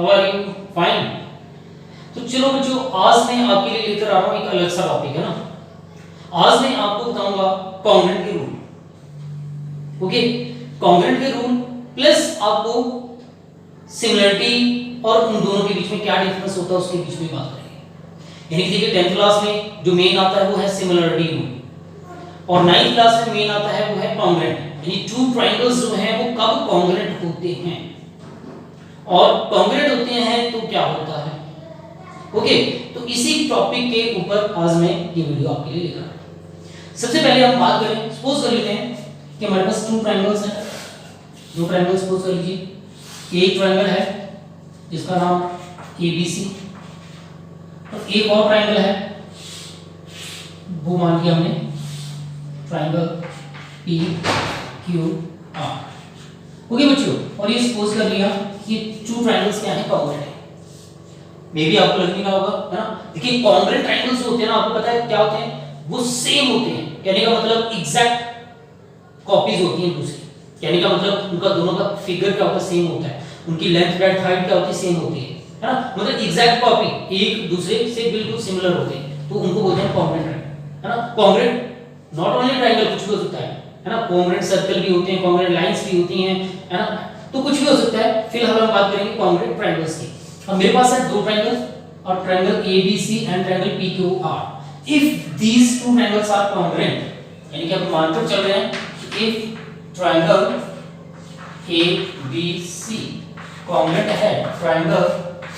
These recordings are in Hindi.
How are you? फाइन। तो चलो बच्चों, आज मैं आपके लिए लेकर आ रहा हूं एक अलग सा टॉपिक है ना। आज मैं आपको बताऊंगा कॉन्ग्रुएंट के रूल। ओके, कॉन्ग्रुएंट के रूल प्लस आपको सिमिलरिटी और उन दोनों के बीच में क्या डिफरेंस होता है उसके बीच में बात करेंगे। यानी कि देखिए 10th क्लास में जो मेन आता है वो है सिमिलरिटी रूल और 9th क्लास में मेन आता है वो है कॉन्ग्रुएंट। यानी टू ट्रायंगल्स जो हैं वो कब कॉन्ग्रुएंट होते हैं और कॉन्ग्रुएंट होते हैं तो क्या होता है। ओके, तो इसी टॉपिक के ऊपर आज मैं ये वीडियो आपके लिए लेकर आया हूं। सबसे पहले हम बात करें, सपोज कर लेते हैं कि हमारे पास टू ट्रायंगल्स हैं। दो ट्रायंगल सपोज कर लीजिए। एक ट्रायंगल है जिसका नाम ABC और एक और ट्रायंगल है वो मान लिया हमने ट्रायंगल PQR। ओके बच्चों, और ये सपोज कर लिया कि टू ट्रायंगल्स क्या है, कॉन्ग्रुएंट है। मे भी आपको लग नहीं रहा होगा, है ना। देखिए कॉन्ग्रुएंट ट्रायंगल्स होते हैं ना, आपको पता है क्या होते हैं, वो सेम होते हैं। कहने का मतलब एग्जैक्ट कॉपीज होती हैं दूसरी। कहने का मतलब उनका दोनों का फिगर क्या होता है, सेम होता है। उनकी लेंथ ब्रेड्थ हाइट क्या होती है, सेम होती है ना। मतलब एग्जैक्ट कॉपी, एक दूसरे से बिल्कुल सिमिलर होते हैं, तो उनको बोलते हैं कॉन्ग्रुएंट, है ना। कॉन्ग्रुएंट नॉट ओनली ट्रायंगल, कुछ भी हो सकता है ना। कॉन्ग्रुएंट सर्कल भी होते हैं, कॉन्ग्रुएंट लाइंस भी होती हैं, है ना। तो कुछ भी हो सकता है। फिलहाल हम बात करेंगे कॉन्ग्रुएंट ट्रायंगल्स की। अब मेरे पास है दो ट्रायंगल और triangle ABC and triangle PQR। If these two triangles are congruent, यानी कि हम मानकर चल रहे हैं कि इफ ट्रायंगल ABC कॉन्ग्रुएंट है ट्रायंगल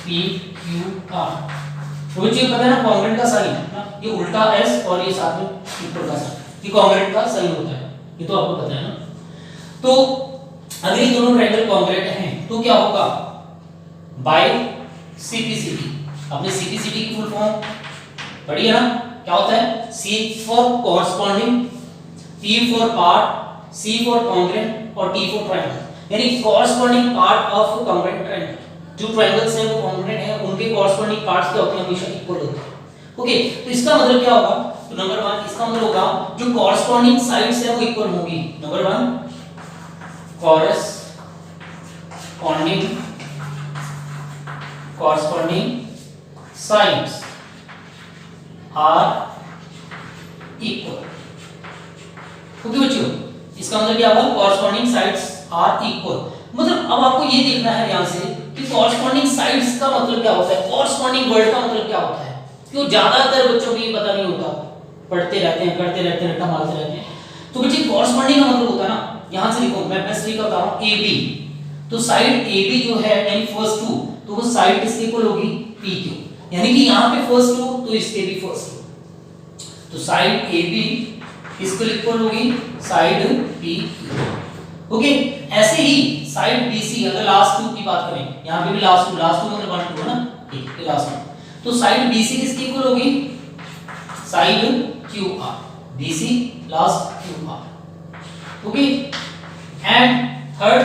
PQR, तो मुझे पता है ना कॉन्ग्रुएंट का साइन ना, ये उल्टा S और ये साथ में ऊपर का साइन, ये कॉन्ग्रुएंट का साइन होता है, ये तो आपको पता है ना। तो अगर ये दोनों ट्रायंगल कॉन्ग्रुएंट हैं तो क्या होगा, बाय CPCT। आपने CPCT की फुल फॉर्म पढ़ी है ना, क्या होता है, C for corresponding, P for part, C for congruent और T फॉर ट्रायंगल। यानी corresponding part of congruent triangle. जो ट्रायंगल्स हैं वो कॉन्ग्रुएंट हैं, उनके कॉरस्पॉन्डिंग पार्ट्स क्या होते हैं, हमेशा इक्वल होते हैं। ओके, तो इसका मतलब क्या होगा, तो नंबर 1 इसका मतलब होगा जो कॉरस्पॉन्डिंग साइड्स हैं वो इक्वल होंगी। Number 1 corresponding sides are equal। Okay बच्चों, इसका मतलब क्या हुआ, corresponding sides are equal। मतलब अब आपको ये देखना है यहां से कि corresponding sides का मतलब क्या होता है, corresponding वर्ड का मतलब क्या होता है। क्यों ज्यादातर बच्चों को ये पता नहीं होता, पढ़ते रहते हैं, करते रहते हैं, रट्टा मारते रहते हैं। तो बच्चे corresponding का मतलब होता है ना, यहां से लिखो, मैं बस लिखा बता रहा हूं AB, तो साइड AB जो है यानी फर्स्ट टू, तो वो साइड किसके इक्वल होगी, PQ। यानी कि यहां पे फर्स्ट टू तो इसके भी फर्स्ट टू, तो साइड AB इसको इक्वल होगी साइड PQ। ओके, ऐसे ही साइड BC, अगर लास्ट टू की बात करें, यहां पे भी लास्ट टू मतलब 1 2 है ना, ठीक है लास्ट टू, तो साइड BC किसके इक्वल होगी, side QR, BC last QR। Okay, and third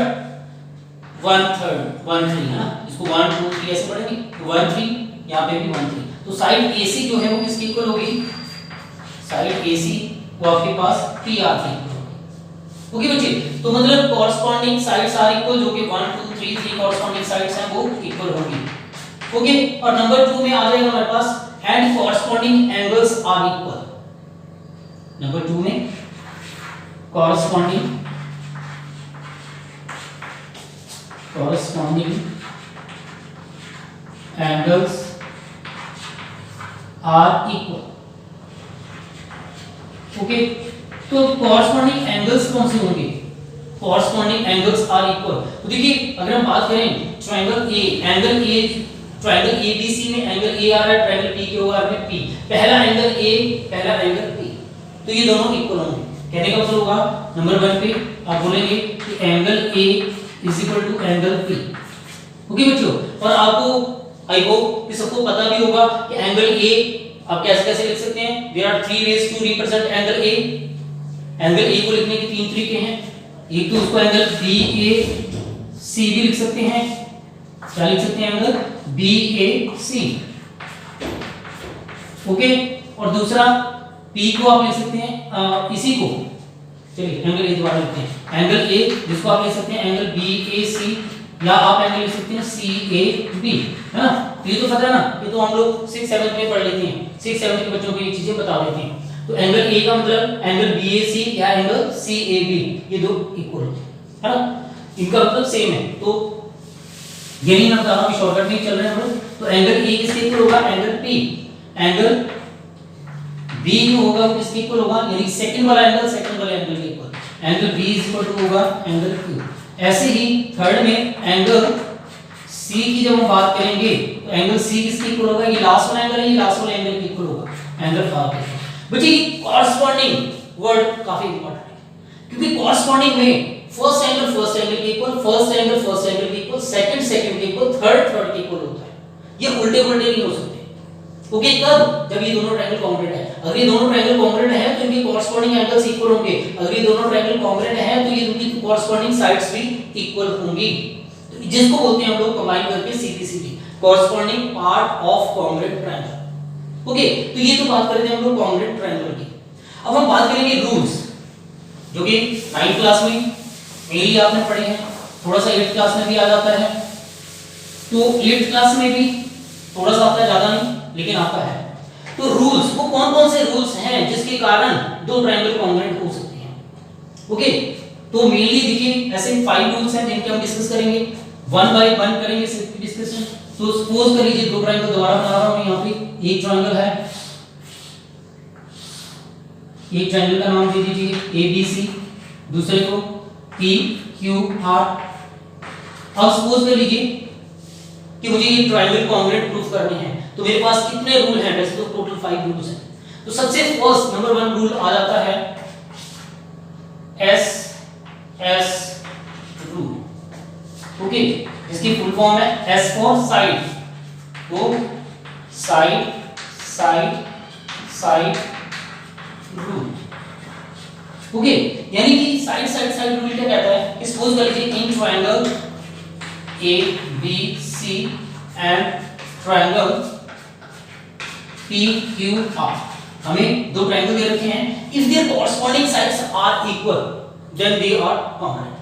1 3 है ना, इसको 1 2 3 ऐसे पढ़ेंगे, 1 3, यहां पे भी 1 3, तो साइड AC जो है वो किसके इक्वल होगी, साइड AC वो आपके पास PR के इक्वल होगी। ओके बच्चे, तो मतलब कॉरस्पॉन्डिंग साइड्स आर इक्वल, जो कि 1 2 3 3 कॉरस्पॉन्डिंग साइड्स हैं वो इक्वल होंगी। ओके, और नंबर 2 में आ जाएगा हमारे पास and corresponding angles are equal. Number 2 में corresponding angles are equal। Okay, तो corresponding angles कौन से होंगे, corresponding angles are equal। तो देखिए अगर हम बात करें triangle A, angle A, triangle ABC में एंगल A आ रहा है, ट्रायंगल PQR में P, पहला एंगल A, पहला एंगल P, तो ये दोनों इक्वल होंगे। कहने का मतलब होगा नंबर 1 पे आप बोलेंगे कि angle A is equal to angle P। Okay बच्चों, और आपको आई होप कि सबको पता भी होगा कि एंगल A आप कैसे कैसे लिख सकते हैं, there are 3 ways to represent angle A। Angle A को लिखने के 3 तरीके हैं, एक तो उसको एंगल BAC भी लिख सकते हैं, क्या लिख सकते हैं, एंगल BAC। ओके, और दूसरा P को आप लिख सकते हैं इसी को, चलिए एंगल A दोबारा लिखते हैं, एंगल A जिसको आप लिख सकते हैं एंगल BAC या आप एंगल लिख सकते हैं CAB, है ना। तो ये तो पता है ना, ये तो हम लोग 6 7 में पढ़ लेते हैं, 6 7 के बच्चों को ये चीजें बता देते हैं। तो एंगल A का मतलब एंगल BAC या एंगल CAB, ये दो इक्वल होते हैं, है ना, इनका मतलब सेम है। तो यही मैं बता रहा हूं, शॉर्टकट में चल रहे हैं हम लोग। तो एंगल A किसके इक्वल होगा, एंगल P। एंगल B जो होगा वो किसके इक्वल होगा, यानी सेकंड वाला एंगल के इक्वल। Angle B is equal to होगा एंगल Q। ऐसे ही थर्ड में एंगल C की जब हम बात करेंगे तो एंगल C किसके इक्वल होगा, ये लास्ट वाला एंगल है, ये लास्ट वाला एंगल के इक्वल होगा, एंगल R। बच्चे कॉरस्पॉन्डिंग वर्ड काफी इंपॉर्टेंट है, क्योंकि कॉरस्पॉन्डिंग में फर्स्ट एंगल के इक्वल, फर्स्ट एंगल के इक्वल, सेकंड के इक्वल, थर्ड के इक्वल होता है। ये उल्टे उल्टे नहीं हो सकते। ओके, कब, जब ये दोनों ट्रायंगल कॉन्ग्रुएंट है। अगर ये दोनों ट्रायंगल कॉन्ग्रुएंट है तो इनके कॉरस्पॉन्डिंग एंगल्स इक्वल होंगे। अगर ये दोनों ट्रायंगल कॉन्ग्रुएंट है तो ये उनकी कॉरस्पॉन्डिंग साइड्स भी इक्वल होंगी, तो जिसको बोलते हैं हम लोग कंबाइन करके CPCT, corresponding part of congruent triangle. Okay, तो ये तो बात कर रहे थे हम लोग कॉन्ग्रुएंट ट्रायंगल की। अब हम बात करेंगे रूल्स, जो कि 9th क्लास में मेनली आपने पढ़े हैं, थोड़ा सा 8th क्लास में भी आ जाता है, तो 8th क्लास में भी थोड़ा सा आता है, ज्यादा नहीं लेकिन आता है। तो रूल्स, वो कौन कौन से रूल्स हैं जिसके कारण दो ट्रायंगल कॉन्ग्रुएंट हो सकते हैं। ओके, तो मेनली देखिए ऐसे 5 रूल्स हैं जिनके हम डिस्कस करेंगे, 1 बाय 1 करेंगे डिस्कशन। तो सपोज कर लीजिए दो ट्रायंगल दोबारा बना रहा हूं, यहां पे एक ट्रायंगल है, एक ट्रायंगल का नाम दे दीजिए ABC, दूसरे को PQR। अब सपोज कर लीजिए कि मुझे ये ट्रायंगल कॉन्ग्रुएंट प्रूफ करने हैं, तो मेरे पास कितने रूल हैं, वैसे तो टोटल 5 रूल्स हैं। तो सबसे फर्स्ट नंबर 1 रूल आ जाता है SS रूल। ओके, इसकी फुल फॉर्म है S फॉर साइड, तो side side side rule. Okay, यानी कि साइड साइड साइड रूल क्या कहता है, सपोज कर लीजिए in triangle ABC and triangle PQR, हमें दो ट्रायंगल दे रखे हैं, if their corresponding sides are equal then they are congruent.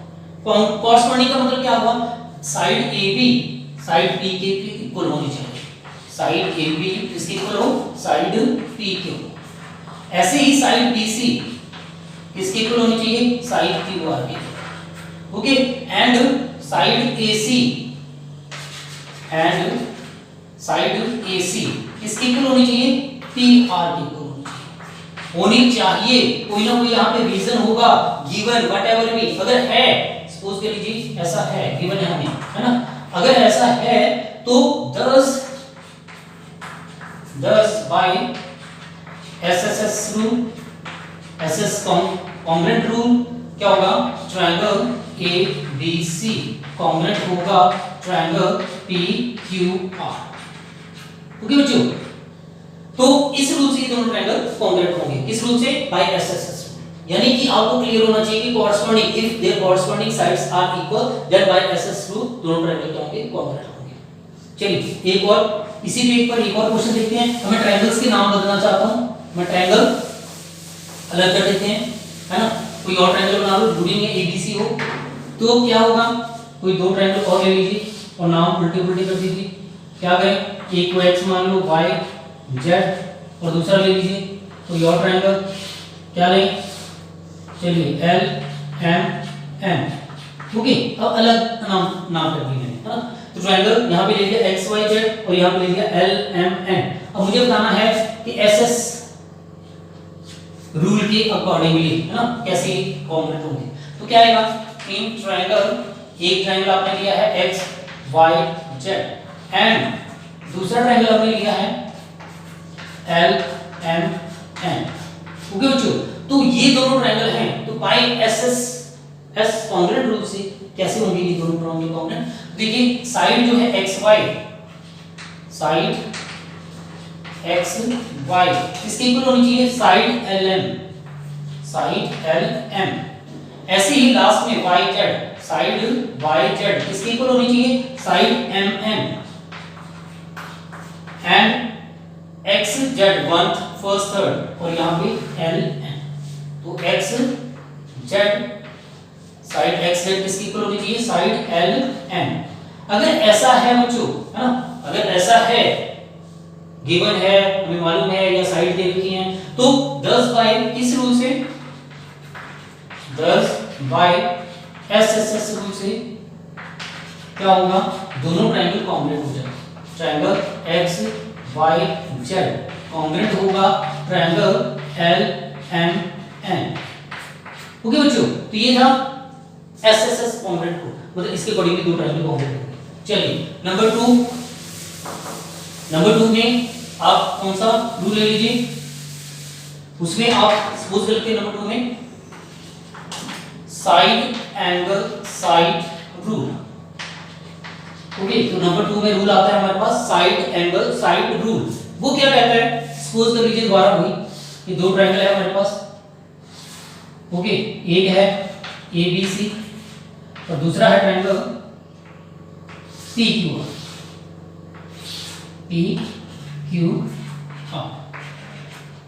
Corresponding का मतलब क्या हुआ, साइड AB साइड P के इक्वल होनी चाहिए, साइड AB इसके इक्वल हो साइड P के। ऐसे ही साइड BC किसके इक्वल होनी चाहिए, साइड QR के। Okay, and side AC and side AC किसकी इक्वल होनी चाहिए, PR की इक्वल होनी चाहिए। कोई ना कोई यहाँ पे रीजन होगा, गिवन व्हाटएवर भी, अगर है सपोज कर लीजिए ऐसा है, गिवन है हमें, है ना, अगर ऐसा है तो 10 by SSS rule, SS congruent rule क्या होगा, ट्रायंगल ABC कॉन्ग्रुएंट होगा ट्रायंगल PQR। ओके बच्चों, तो इस रूल से दोनों ट्रायंगल कॉन्ग्रुएंट होंगे, किस रूल से, बाय SSS, यानी कि आपको क्लियर होना चाहिए कि corresponding, if their corresponding sides are equal then by SS rule दोनों ट्रायंगल क्या होंगे, कॉन्ग्रुएंट होंगे। चलिए एक और इसी पेज पर एक और क्वेश्चन देखते हैं। हमें ट्रायंगल्स के नाम बदलना चाहता हूं, मैं ट्रायंगल अलग कर देते हैं, है ना, कोई और ट्रायंगल बना लो, रूलिंग में ABC हो, तो क्या होगा, कोई दो ट्रायंगल और ले लीजिए और नाम उल्टे उल्टे कर दीजिए। क्या करें, एक को X मान लो, Y Z, और दूसरा ले लीजिए कोई और ट्रायंगल, क्या लें, चलिए L M N। ओके, अब अलग नाम कर दिए, है ना। तो ट्रायंगल यहाँ पे ले लिया XYZ और यहाँ पे ले लिया LMN। अब मुझे बताना है कि SS रूल के अकॉर्डिंगली, है ना, कैसे कॉन्ग्रुएंट होंगे। तो क्या आएगा, इन ट्रायंगल, एक ट्रायंगल आपने लिया है XYZ एंड दूसरा ट्रायंगल आपने लिया है LMN। ओके बच्चों, तो ये दोनों ट्रायंगल हैं, तो बाय SSS कॉन्ग्रुएंट रूल से कैसे होंगे ये दोनों ट्रायंगल कॉन्ग्रुएंट। देखिए साइड जो है XY, साइड XY इसके इक्वल होनी चाहिए साइड LM, साइड LM। ऐसे ही लास्ट में YZ, साइड YZ इसके इक्वल होनी चाहिए side MM, and XZ 1th first third और यहाँ पे LN। तो XZ साइड XZ किसकी इक्वल होनी चाहिए, साइड LN। अगर ऐसा है बच्चों, है ना, अगर ऐसा है, गिवन है, हमें मालूम है या साइड दे रखी है, तो 10 बाय किस रूल से, 10 बाय एसएसएस रूल से क्या होगा, दोनों ट्रायंगल कॉन्ग्रुएंट हो जाएंगे। Triangle X Y Z congruent होगा triangle L M N. Okay बच्चों, तो ये था एसएसएस कॉन्ग्रुएंट हो, मतलब इसके अकॉर्डिंग दो ट्रायंगल कॉन्ग्रुएंट होंगे। चलिए नंबर 2 में आप कौन सा रूल ले लीजिए, उसमें आप सपोज करते हैं नंबर 2 में side angle side rule. Okay, तो नंबर 2 में रूल आता है हमारे पास साइड एंगल साइड रूल। वो क्या कहता है, सपोज कर लीजिए दोबारा वही, ये दो ट्रायंगल है हमारे पास। ओके, एक है ABC और दूसरा है ट्रायंगल PQR।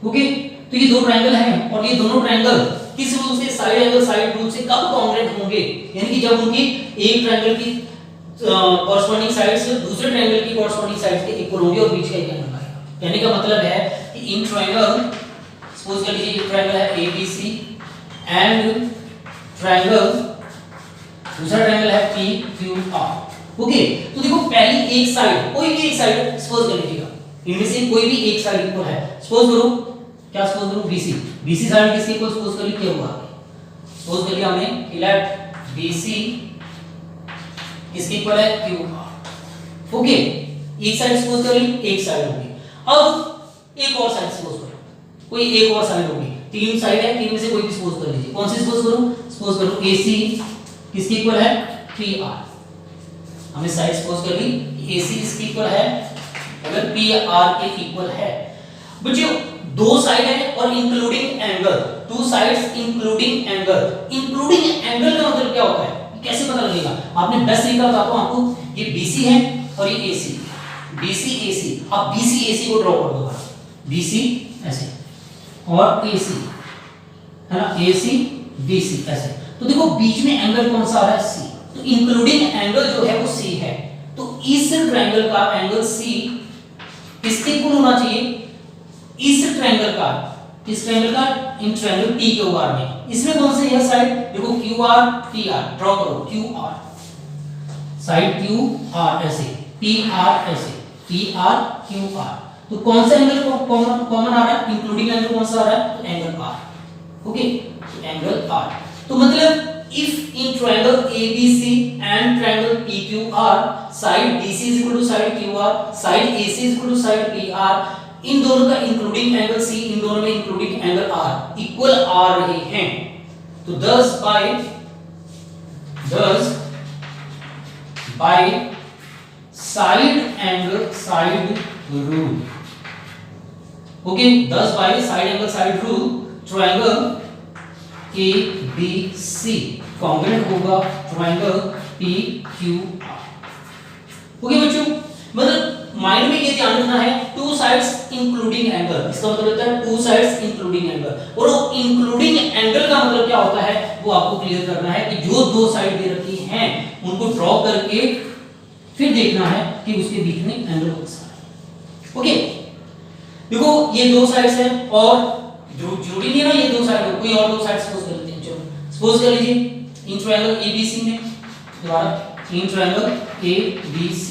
ओके, तो ये दो ट्रायंगल हैं और ये दोनों ट्रायंगल किस रूल से, साइड एंगल साइड रूल से कब कॉन्ग्रुएंट होंगे, यानी कि जब उनकी एक ट्रायंगल की कॉरस्पॉन्डिंग साइड्स दूसरे ट्रायंगल की कॉरस्पॉन्डिंग साइड्स के इक्वल होंगे और बीच का एक एंगल आएगा। कहने का मतलब है कि इन ट्रायंगल, सपोज कर लीजिए एक ट्रायंगल है ABC एंड ट्रायंगल, दूसरा ट्रायंगल है PQR। ओके, तो देखो पहली एक साइड, कोई भी एक साइड सपोज कर लीजिएगा, इनमें से कोई भी एक साइड इक्वल है, सपोज करो क्या, सपोज करो BC साइड किसके इक्वल सपोज कर ली, क्या हुआ, सपोज कर लिया हमने कि लेट BC किसके इक्वल है, QR। ओके, एक साइड सपोज कर ली, एक साइड होगी। अब एक और साइड सपोज करो, कोई एक और साइड होगी, तीन साइड है, तीन में से कोई भी सपोज कर लीजिए, कौन सी सपोज करूं, सपोज करो AC किसके इक्वल है, PR। हमने साइड सपोज कर ली, AC किसके इक्वल है, अगर PR के इक्वल है। बच्चों दो साइड है और including angle, two sides including angle. Including angle का मतलब क्या होता है, कैसे पता लगेगा, आपने बेस्ट तरीका बताता हूं आपको, ये BC है और ये AC, BC AC, आप BC AC को ड्रॉ कर दो, BC ऐसे और AC है ना, AC BC ऐसे, तो देखो बीच में एंगल कौन सा आ रहा है, C, तो इंक्लूडिंग एंगल जो है वो C है, तो इस ट्रायंगल का एंगल C किसके इक्वल होना चाहिए, इस ट्रायंगल का, इस ट्रायंगल का इन ट्रायंगल PQR में, इसमें कौन सी है साइड, देखो QR PR ड्रॉ करो, QR साइड QR ऐसे, PR ऐसे, PR QR, तो कौन सा एंगल कॉमन आ रहा है, इंक्लूडिंग एंगल कौन सा आ रहा है, तो एंगल R। ओके, तो एंगल R, तो मतलब if in triangle ABC and triangle PQR side BC is equal to side QR, side AC is equal to side PR, इन दोनों का इंक्लूडिंग एंगल C, इन दोनों में इंक्लूडिंग एंगल R इक्वल आ रहे हैं, तो 10 by side angle side rule. Okay, 10 by side angle side rule triangle ABC congruent होगा ट्रायंगल PQR। ओके बच्चों, मतलब माइंड में ये ध्यान रखना है, टू साइड्स इंक्लूडिंग एंगल, इसका मतलब होता है टू साइड्स इंक्लूडिंग एंगल, और वो इंक्लूडिंग एंगल का मतलब क्या होता है वो आपको क्लियर करना है कि जो दो साइड दे रखी हैं उनको ड्रॉ करके फिर देखना है कि उसके बीच में एंगल कौन सा है। ओके, देखो ये दो साइड्स हैं और जरूरी नहीं है ना ये दो साइड हो, कोई और दो साइड सपोज कर लेते हैं, चलो सपोज कर लीजिए इन ट्रायंगल ABC में, दोबारा इन triangle ABC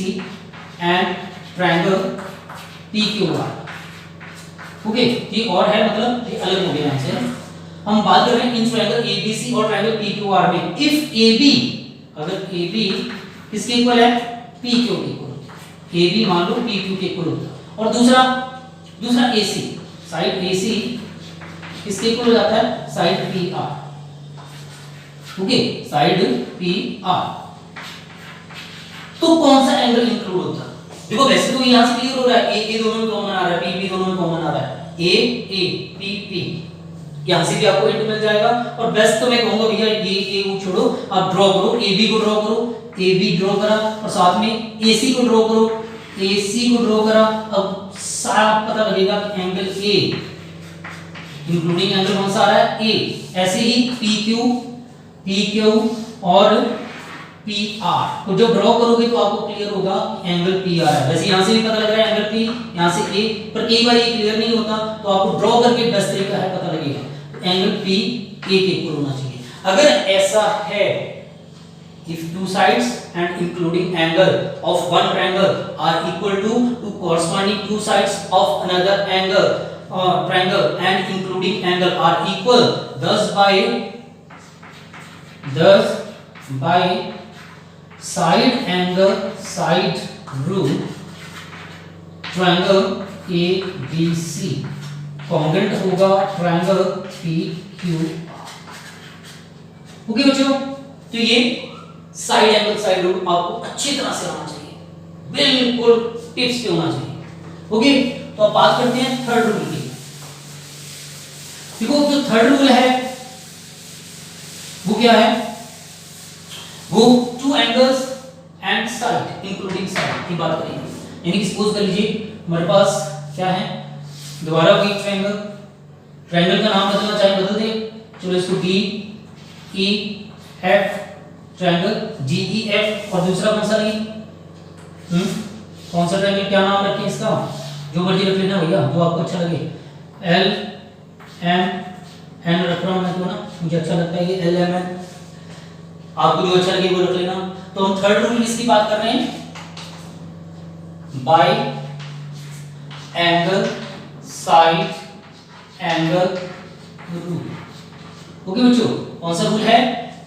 and triangle PQR। Okay, ये और है, मतलब ये अलग हो गया यहां से, हम बात कर रहे हैं इन ट्रायंगल ABC और ट्रायंगल PQR में, इफ AB, अगर AB किसके इक्वल है, PQ के इक्वल होता है, AB मान लो PQ के इक्वल होता है, और दूसरा AC, साइड AC किसके इक्वल हो जाता है, side PR। Okay, side PR, तो कौन सा एंगल इंक्लूड होता है, देखो वैसे तो यहां से क्लियर हो रहा है, ए दोनों में कॉमन आ रहा है, पी दोनों में कॉमन आ रहा है, ए पी यहां से भी आपको इंटू मिल जाएगा, और बेस्ट तो मैं कहूंगा भैया ये वो छोड़ो, आप ड्रॉ करो, AB को ड्रॉ करो, AB ड्रॉ करा और साथ में AC को ड्रॉ करो, AC को ड्रॉ करा, अब साफ पता लगेगा कि एंगल A इंक्लूडिंग एंगल कौन सा आ रहा है, A, ऐसे ही PQ और PR। तो जब ड्रॉ करोगे तो आपको क्लियर होगा एंगल PR है। वैसे यहाँ से भी पता लग रहा है एंगल P, यहाँ से A, पर कई बार ये क्लियर नहीं होता तो आपको ड्रॉ करके बेस्ट तरीका है पता लगेगा। तो एंगल P A के इक्वल होना चाहिए। अगर ऐसा है, if two sides and including angle of one triangle are equal to corresponding two sides of another angle triangle and including angle are equal, thus by side angle side rule triangle ABC congruent होगा triangle PQR। ओके बच्चों, तो ये साइड एंगल साइड रूल आपको अच्छी तरह से आना चाहिए, बिल्कुल टिप्स पे होना चाहिए। ओके, तो अब बात करते हैं थर्ड रूल की। देखो जो थर्ड रूल है वो क्या है, वो to angles and side including side की बात करेंगे। यानी कि सपोज कर लीजिए हमारे पास क्या है, दोबारा वही ट्रायंगल, ट्रायंगल का नाम बदलना चाहे बदल दे, चलो इसको DEF ट्रायंगल GEF। और दूसरा कौन सा नहीं, कौन सा ट्रायंगल, क्या नाम रखें इसका, जो मर्जी रख लेना भैया, जो आपको अच्छा लगे। LMN रख रहा हूं मैं तो ना, मुझे अच्छा लगता है ये LMN, आपको जो अच्छा लगे वो रख लेना। तो हम थर्ड रूल किसकी बात कर रहे हैं, bye angle side angle rule. Okay बच्चों, कौन सा रूल है,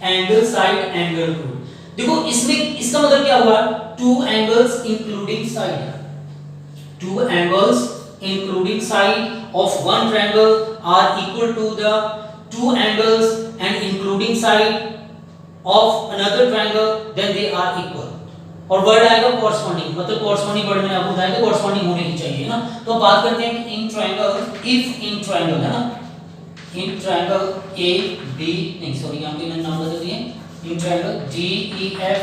एंगल साइड एंगल रूल। देखो इसमें इसका मतलब क्या हुआ, two angles including side, two angles including side of one triangle are equal to the two angles and including side of another triangle, then they are equal. और वर्ड आएगा कॉरस्पॉन्डिंग, मतलब कॉरस्पॉन्डिंग वर्ड मैंने आपको बताया था कॉरस्पॉन्डिंग होने की चाहिए ना। तो बात करते हैं कि in triangle, if in triangle है ना, इन ट्रायंगल A B, नहीं सॉरी यहाँ पे मैंने नाम बदल दिए, in triangle DEF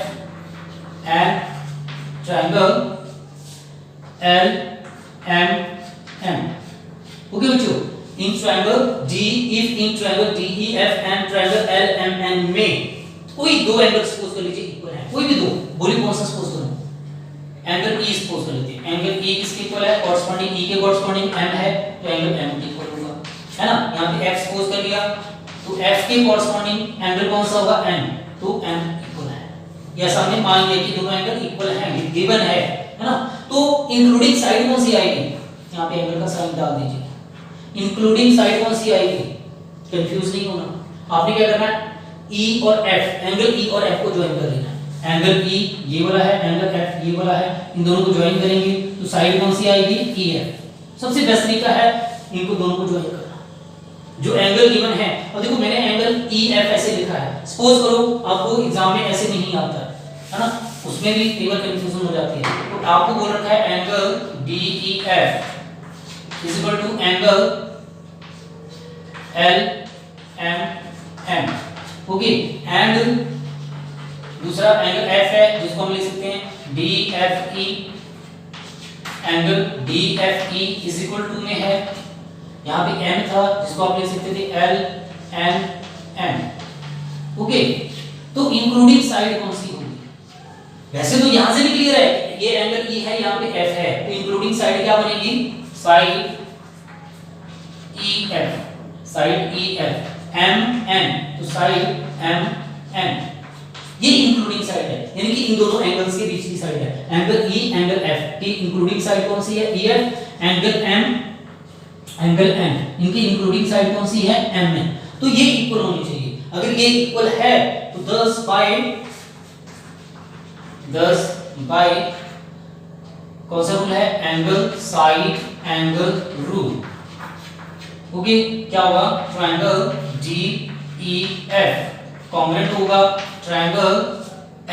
and triangle LMN। Okay बच्चों, in triangle if in triangle DEF and triangle LMN में कोई दो एंगल सपोज कर लीजिए इक्वल है, कोई भी दो, बोलिए कौन सा सपोज करूं, एंगल E सपोज कर लेते हैं। एंगल E किसके इक्वल है, कॉरस्पॉन्डिंग E के कॉरस्पॉन्डिंग M है, तो एंगल M के इक्वल होगा, है ना। यहाँ पे F सपोज कर लिया, तो F के कॉरस्पॉन्डिंग एंगल कौन सा होगा, M, तो M इक्वल है। या सामने मान लिया कि दोनों एंगल इक्वल हैं, गिवन है ना। तो इंक्लूडिंग साइड कौन सी आएगी, यहाँ पे एंगल का साइन डाल दीजिए, इंक्लूडिंग साइड कौन सी आएगी, कंफ्यूज नहीं होना। आपने क्या करना है, E और F, एंगल E और F को ज्वाइन कर लेना है। एंगल E ये वाला है, एंगल F ये वाला है, इन दोनों को ज्वाइन करेंगे तो साइड कौन सी आएगी, EF। सबसे बेस्ट तरीका है इनको दोनों को ज्वाइन करना, जो एंगल गिवन है। और देखो मैंने एंगल EF ऐसे लिखा है, सपोज करो आपको एग्जाम में ऐसे नहीं आता है ना, उसमें भी कई बार कंफ्यूजन हो जाती है। तो आपको बोल रखा है angle DEF is equal to angle LMN। Okay, and दूसरा एंगल F है जिसको हम लिख सकते हैं DFE, angle DFE is equal to में है, यहाँ पे M था जिसको आप लिख सकते थे LMN। ओके, तो इंक्लूडिंग साइड कौन सी होगी, वैसे तो यहाँ से भी क्लियर है, ये एंगल E है, यहाँ पे F है, तो इंक्लूडिंग साइड क्या बनेगी, side EF, side EF, MN, तो साइड MN, ये इंक्लूडिंग साइड है, यानी कि इन दोनों एंगल्स के बीच की साइड है। एंगल E एंगल F की इंक्लूडिंग साइड कौन सी है, EF, angle M angle N, इनकी इंक्लूडिंग साइड कौन सी है, MN। तो ये इक्वल होनी चाहिए। अगर ये इक्वल है तो 10 बाय कौन सा रूल है, angle side angle rule. Okay, क्या होगा, ट्रायंगल DEF कॉन्ग्रुएंट होगा ट्रायंगल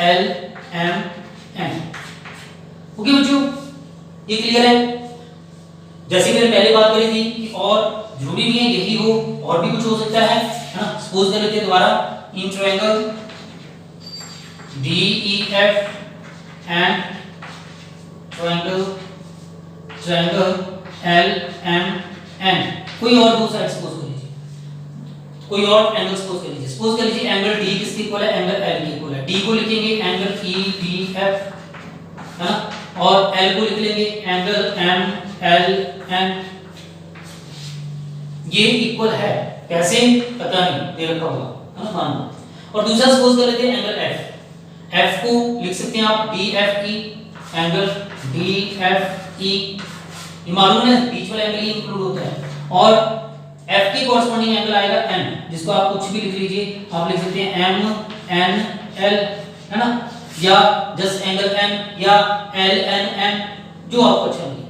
LMN। ओके बच्चों, ये क्लियर है। जैसे मैंने पहले बात करी थी कि और जरूरी नहीं है यही हो, और भी कुछ हो सकता है ना। सपोज कर लेते हैं दोबारा, इन triangle DEF and triangle LMN, कोई और दो साइड सपोज कर लीजिए, कोई और एंगल सपोज कर लीजिए। सपोज कर लीजिए एंगल D किसके इक्वल है, एंगल L के इक्वल है। डी को लिखेंगे एंगल ई डी एफ, है ना, और एल को लिख लेंगे एंगल एम एल एन। ये इक्वल है, कैसे पता नहीं, दे रखा होगा, है ना, मान लो। और दूसरा सपोज कर लेते हैं एंगल एफ। एफ को लिख सकते हैं आप D F E, angle D F E, ये मालूम है बीच वाला एंगल इंक्लूड होता है। और एफ के कोरस्पॉन्डिंग एंगल आएगा एन, जिसको आप कुछ भी लिख लीजिए, आप लिख सकते हैं एम एन एल, है ना, या जस्ट एंगल एन या एल एन एन, जो आपको अच्छा लगे।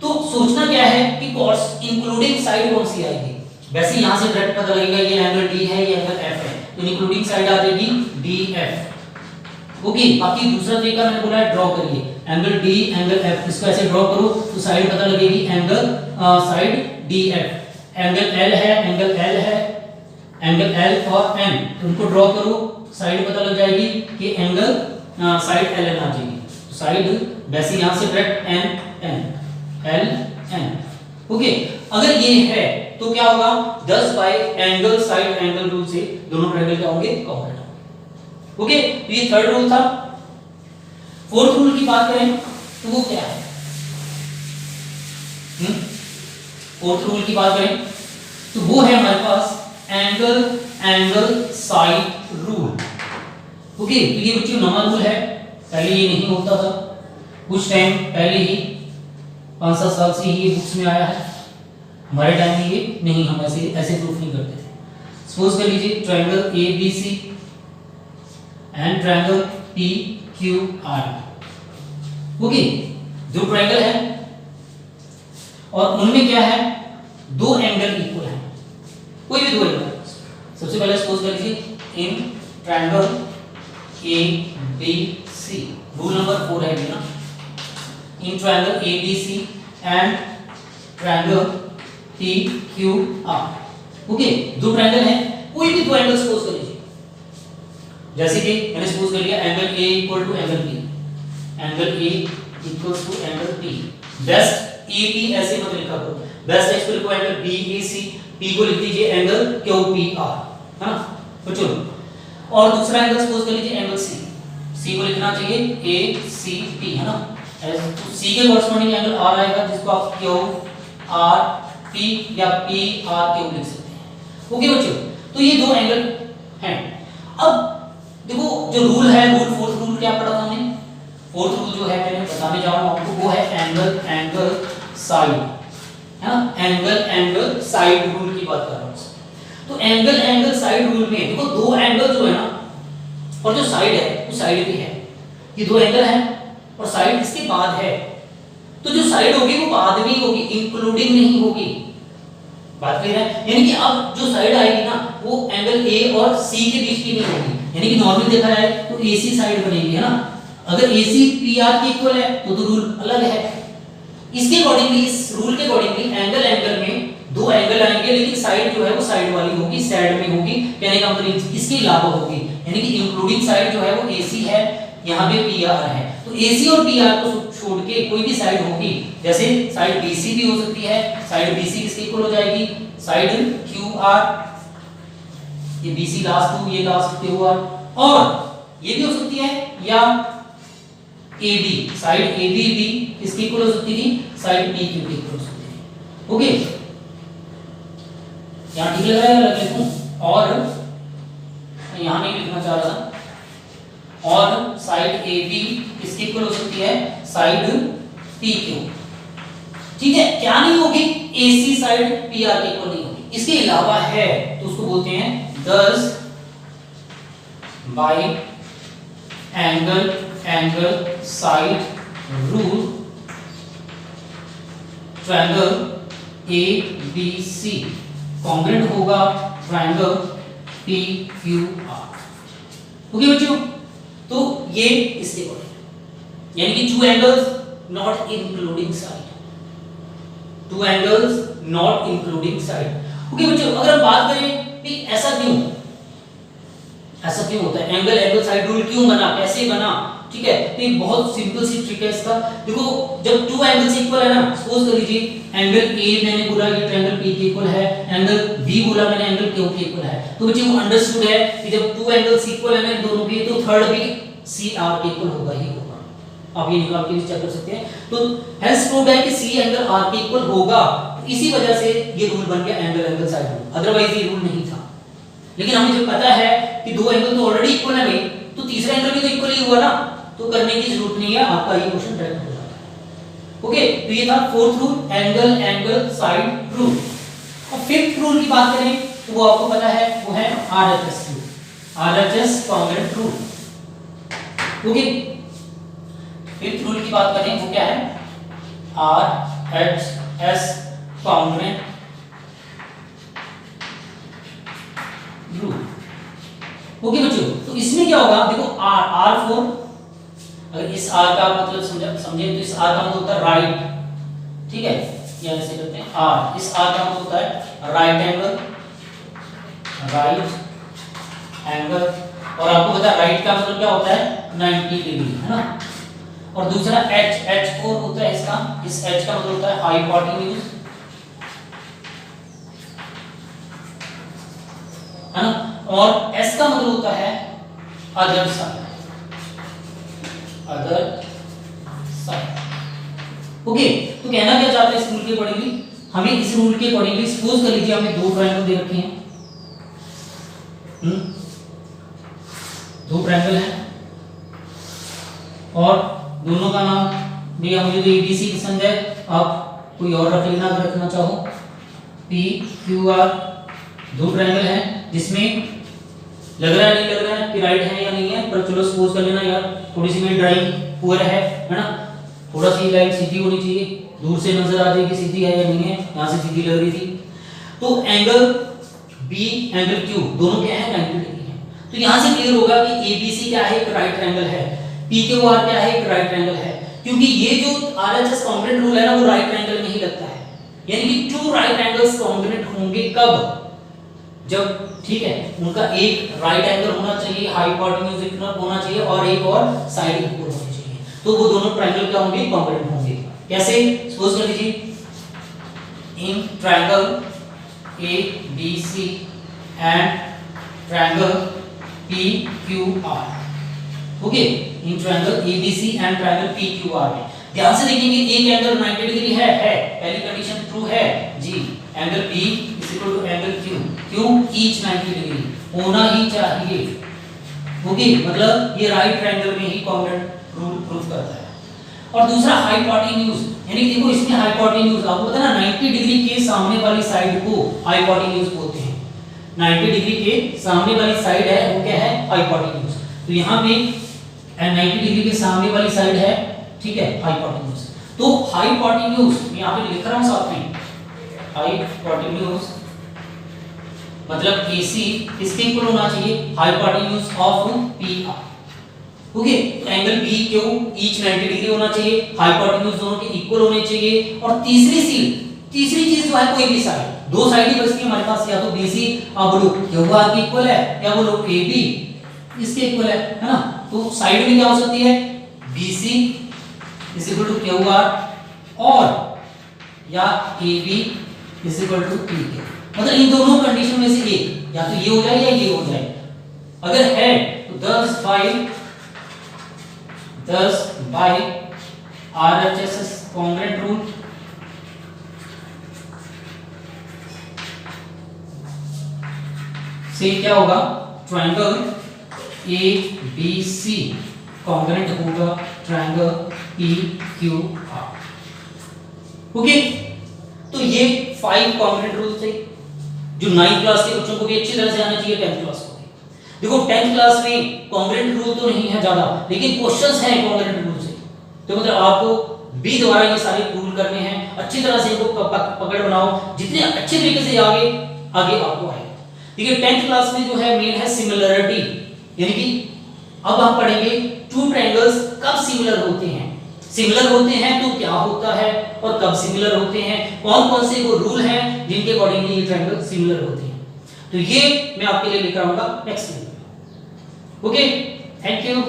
तो सोचना क्या है कि कॉस इंक्लूडिंग साइड कौन सी आएगी। वैसे यहां से डायरेक्ट पता लगेगा ये एंगल डी है, ये एंगल एफ है, तो इंक्लूडिंग साइड आ जाएगी डी एफ। ओके, बाकी दूसरा तरीका मैंने बोला है ड्रॉ करिए एंगल डी एंगल एफ, इसको ऐसे ड्रॉ करो तो साइड पता लगेगी angle side D F. Angle L है, एंगल एल है, एंगल एल और एन, उनको ड्रॉ करो, साइड पता लग जाएगी कि एंगल साइड एल एन आ जाएगी। तो साइड वैसे यहां से direct N N L N. Okay, अगर ये है तो क्या होगा 10 by angle side angle rule से दोनों ट्रायंगल क्या होंगे, कॉन्ग्रुएंट। ओके, तो ये थर्ड रूल था। फोर्थ रूल की बात करें तो वो क्या है, फोर्थ रूल की बात करें तो वो है हमारे पास angle angle side rule. Okay, तो ये बच्चों नवा रूल है, पहले ये नहीं होता था, कुछ टाइम पहले ही 5-7 साल से ही ये बुक्स में आया है, हमारे टाइम में ये नहीं, हम ऐसे प्रूफ नहीं करते थे। सपोज कर लीजिए triangle A B C and triangle P Q R. Okay, दो ट्रायंगल है और उनमें क्या है, दो एंगल इक्वल है, कोई भी दो एंगल। सबसे पहले सपोज कर लीजिए in triangle A B C, rule number 4 है ये ना, in triangle A B C and triangle P Q R. Okay, दो ट्रायंगल है, कोई भी दो एंगल सपोज कर लीजिए, जैसे कि मैंने सपोज कर लिया angle A equal to angle P, angle A equals to angle P. Best A P ऐसे मत लिखा करो, बेस्ट एक्स को angle B A C, P को लिख दीजिए एंगल क्यू पी आर, है ना। तो चलो, और दूसरा एंगल सपोज कर लीजिए एंगल सी, सी को लिखना चाहिए ए सी पी, है ना। सी के कोरस्पॉन्डिंग एंगल आर आएगा, जिसको आप क्यू आर पी या पी आर क्यू लिख सकते हैं। ओके बच्चों, तो ये दो एंगल हैं। अब देखो जो रूल है, रूल फोर्थ रूल क्या पढ़ा था हमने, फोर्थ रूल जो है मैंने बताने जा रहा हूं आपको, वो है एंगल एंगल साइड, है ना, एंगल एंगल साइड रूल की बात कर रहा हूं। तो एंगल एंगल साइड रूल में देखो दो एंगल जो है ना, और जो साइड है वो साइड भी है, ये दो एंगल है और साइड इसके बाद है, तो जो साइड होगी वो बाद में होगी, इंक्लूडिंग नहीं होगी। बात क्लियर है, यानी कि अब जो साइड आएगी ना वो एंगल ए और सी के बीच की नहीं होगी, यानी कि नॉर्मल देखा जाए तो एसी साइड बनेगी, है ना। अगर एसी पी आर के इक्वल है तो रूल अलग है। इसके अकॉर्डिंगली, इस रूल के अकॉर्डिंगली एंगल एंगल में दो एंगल आएंगे, लेकिन साइड जो है वो साइड वाली होगी, साइड में होगी, कहने का मतलब इसके अलावा होगी, यानी कि इंक्लूडिंग साइड जो है वो एसी है, यहाँ पे पी आर है, तो एसी और पी आर को छोड़ के कोई भी साइड होगी, जैसे साइड बीसी भी हो सकती है, साइड बीसी किसके इक्वल हो जाएगी, साइड क्यू आर, ये बीसी लास्ट टू, ये लास्ट क्यू आर, और ये भी हो सकती है, या एबी, साइड एबी भी किसके इक्वल हो सकती थी, साइड पी क्यू के इक्वल हो सकती थी। ओके, यहाँ ठीक लग रहा है या लिखूं, और यहाँ नहीं लिखना चाह रहा था, और साइड ए बी किसके इक्वल हो सकती है, साइड पी क्यू। ठीक है, क्या नहीं होगी, एसी साइड पी आर के इक्वल नहीं होगी। इसके अलावा है तो उसको बोलते हैं 10 by angle angle side rule, triangle A B C congruent होगा triangle P Q R. Okay बच्चों, तो ये इसके अकॉर्डिंग, यानी कि two angles not including side, two angles not including side. Okay बच्चों, अगर हम बात करें कि ऐसा क्यों, ऐसा क्यों होता है, एंगल एंगल साइड रूल क्यों बना, कैसे बना, ठीक है। तो ये बहुत सिंपल सी ट्रिक है इसका। देखो जब टू एंगल्स इक्वल है ना, सपोज कर लीजिए एंगल ए मैंने बोला ये ट्रायंगल पी के इक्वल है, एंगल बी बोला मैंने एंगल क्यू के इक्वल है, तो बच्चों को अंडरस्टूड है कि जब टू एंगल्स इक्वल है ना दोनों के, तो थर्ड भी सी आर के इक्वल होगा ही होगा। आप ये निकाल के भी चेक कर सकते हैं। तो हेंस प्रूव्ड है कि सी एंगल आर के इक्वल होगा, तो इसी वजह से ये रूल बन गया angle angle side rule, otherwise ये रूल नहीं था। लेकिन हमें जब पता है कि दो एंगल तो ऑलरेडी इक्वल है भाई, तो तीसरा एंगल भी तो इक्वल ही हुआ ना, तो करने की जरूरत नहीं है, आपका ये क्वेश्चन डायरेक्ट हो जाता है। ओके, तो ये था fourth rule, angle angle side rule. अब फिफ्थ रूल की बात करें तो वो आपको पता है, वो है RHS rule, RHS congruent rule. Okay, fifth rule की बात करें वो क्या है, आरएचएस कॉन्ग्रुएंट रूल। ओके बच्चों, तो इसमें क्या होगा, देखो R4, अगर इस R का मतलब समझे तो इस R का मतलब होता है राइट, ठीक है, या ऐसे करते हैं R, इस R का मतलब होता है राइट एंगल, और आपको पता है राइट का मतलब क्या होता है 90 डिग्री, है ना। और दूसरा H और होता है इसका, इस H का मतलब होता है हाइपोटेन्यूज, है ना। और S का मतलब होता है other side, other side. Okay, तो कहना क्या चाहते हैं इस रूल के अकॉर्डिंगली, हमें इस रूल के अकॉर्डिंगली सपोज कर लीजिए हमें दो ट्रायंगल दे रखे हैं, दो ट्रायंगल हैं और दोनों का नाम भैया मुझे तो एबीसी पसंद है, आप कोई और रख लेना अगर रखना चाहो। पी क्यू आर दो ट्रायंगल हैं जिसमें लग रहा है नहीं लग रहा है कि राइट है या नहीं है, पर चलो सपोज कर लेना यार, थोड़ी सी मेरी ड्राइंग पुअर है ना, थोड़ा सी लाइन सीधी होनी चाहिए, दूर से नजर आ जाएगी सीधी है या नहीं है, यहाँ से सीधी लग रही थी। तो एंगल बी एंगल क्यू दोनों क्या है 90 डिग्री है। तो यहाँ से क्लियर होगा कि एबीसी क्या है, एक राइट ट्रायंगल है, पीक्यूआर क्या है, एक राइट ट्रायंगल है, क्योंकि ये जो आरएचएस कॉन्ग्रुएंट रूल है ना वो राइट ट्रायंगल में ही लगता है। यानी कि टू राइट एंगल्स कॉन्ग्रुएंट होंगे कब, जब ठीक है उनका एक राइट एंगल होना चाहिए, हाइपोटेन्यूज इक्वल होना चाहिए और एक और साइड इक्वल होनी चाहिए, तो वो दोनों ट्रायंगल क्या होंगे, कॉन्ग्रुएंट होंगे। कैसे, सपोज कर लीजिए in triangle A B C and triangle P Q R. Okay, in triangle A B C and triangle P Q R में ध्यान से देखेंगे एक एंगल 90 डिग्री है, पहली कंडीशन ट्रू है जी, angle P is equal to angle Q, क्यों ईच 90 डिग्री होना ही चाहिए। ओके, मतलब ये राइट ट्रायंगल में ही कॉन्ग्रुएंट रूल प्रूफ करता है। और दूसरा हाइपोटेन्यूज, यानी देखो इसमें हाइपोटेन्यूज आपको पता है ना 90 डिग्री के सामने वाली साइड को हाइपोटेन्यूज बोलते हैं, 90 डिग्री के सामने वाली साइड है वो क्या है, हाइपोटेन्यूज। तो यहाँ पे 90 डिग्री के सामने वाली साइड है, ठीक है, हाइपोटेन्यूज। तो हाइपोटेन्यूज मैं यहाँ पे लिख रहा हूँ साथ में, हाइपोटेन्यूज मतलब AC किसके इक्वल होना चाहिए, हाइपोटेन्यूज ऑफ PR। ओके, तो एंगल PQ ईच 90 डिग्री होना चाहिए, हाइपोटेन्यूज दोनों के इक्वल होने चाहिए। और तीसरी चीज जो है कोई भी साइड, दो साइड ही बचती है हमारे पास, या तो BC आप बोलो QR के इक्वल है या बोलो AB इसके इक्वल है ना। तो साइड में क्या हो सकती है, BC is equal to QR और या AB is equal to PQ, मतलब इन दोनों कंडीशन में से एक, या तो ये हो जाए या ये हो जाए। अगर है तो 10 बाय RHS कॉन्ग्रुएंट रूल से क्या होगा, ट्रायंगल ABC कॉन्ग्रुएंट होगा ट्रायंगल PQR। ओके, तो ये 5 कॉन्ग्रुएंट रूल थे जो 9th क्लास के बच्चों को भी अच्छी तरह से आना चाहिए, 10th क्लास को भी। देखो 10th क्लास में कॉन्ग्रुएंट रूल तो नहीं है ज्यादा, लेकिन क्वेश्चंस हैं कॉन्ग्रुएंट रूल से, तो मतलब आपको बी द्वारा ये सारे रूल करने हैं, अच्छी तरह से इनको पकड़ बनाओ, जितने अच्छे तरीके से आगे आपको आए। देखिए 10th क्लास में जो है मेन है सिमिलरिटी, यानी कि अब हम पढ़ेंगे टू ट्रायंगल्स कब सिमिलर होते हैं, सिमिलर होते हैं तो क्या होता है, और कब सिमिलर होते हैं, कौन कौन से वो रूल हैं जिनके अकॉर्डिंगली ये ट्रायंगल सिमिलर होते हैं। तो ये मैं आपके लिए लेकर आऊंगा नेक्स्ट वीडियो में। Okay, thank you.